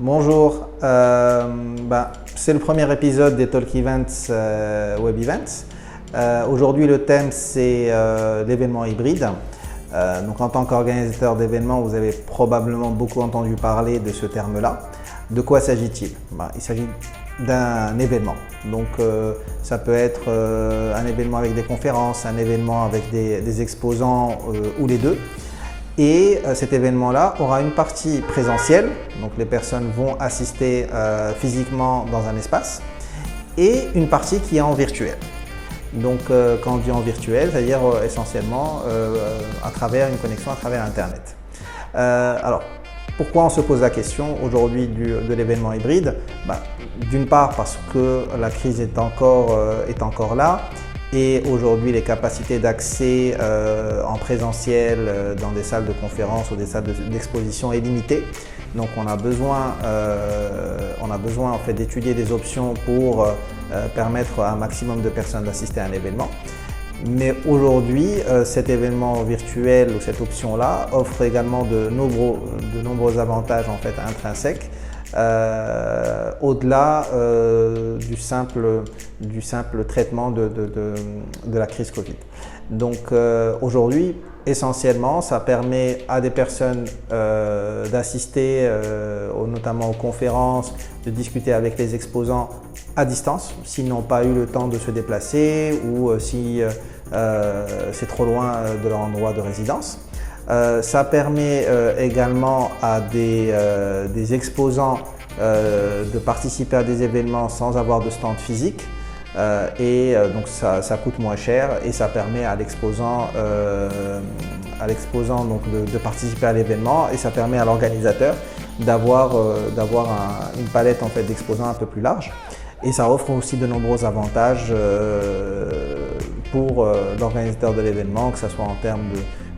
Bonjour, c'est le premier épisode des Talk Events Web Events. Aujourd'hui le thème c'est l'événement hybride. Donc en tant qu'organisateur d'événements, vous avez probablement beaucoup entendu parler de ce terme-là. De quoi s'agit-il? Il s'agit d'un événement. Donc ça peut être un événement avec des conférences, un événement avec des exposants ou les deux. Et cet événement-là aura une partie présentielle, donc les personnes vont assister physiquement dans un espace, et une partie qui est en virtuel. Donc quand on dit en virtuel, c'est-à-dire essentiellement à travers une connexion à travers Internet. Alors, pourquoi on se pose la question aujourd'hui de l'événement hybride? D'une part parce que la crise est encore là. Et aujourd'hui, les capacités d'accès en présentiel dans des salles de conférence ou des salles d'exposition est limitée. Donc on a besoin en fait d'étudier des options pour permettre à un maximum de personnes d'assister à un événement. Mais aujourd'hui, cet événement virtuel ou cette option-là offre également de nombreux avantages en fait intrinsèques. Au-delà du simple traitement de la crise Covid. Donc aujourd'hui, essentiellement, ça permet à des personnes d'assister notamment aux conférences, de discuter avec les exposants à distance, s'ils n'ont pas eu le temps de se déplacer ou si c'est trop loin de leur endroit de résidence. Ça permet également à des exposants de participer à des événements sans avoir de stand physique donc ça coûte moins cher et ça permet à l'exposant de participer à l'événement et ça permet à l'organisateur d'avoir une palette en fait, d'exposants un peu plus large. Et ça offre aussi de nombreux avantages pour l'organisateur de l'événement, que ce soit en termes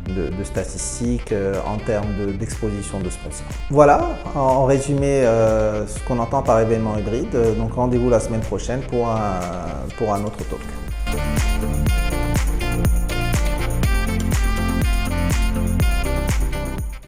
de statistiques, en termes d'exposition de sponsors. Voilà, en résumé, ce qu'on entend par événement hybride. Donc rendez-vous la semaine prochaine pour un autre talk.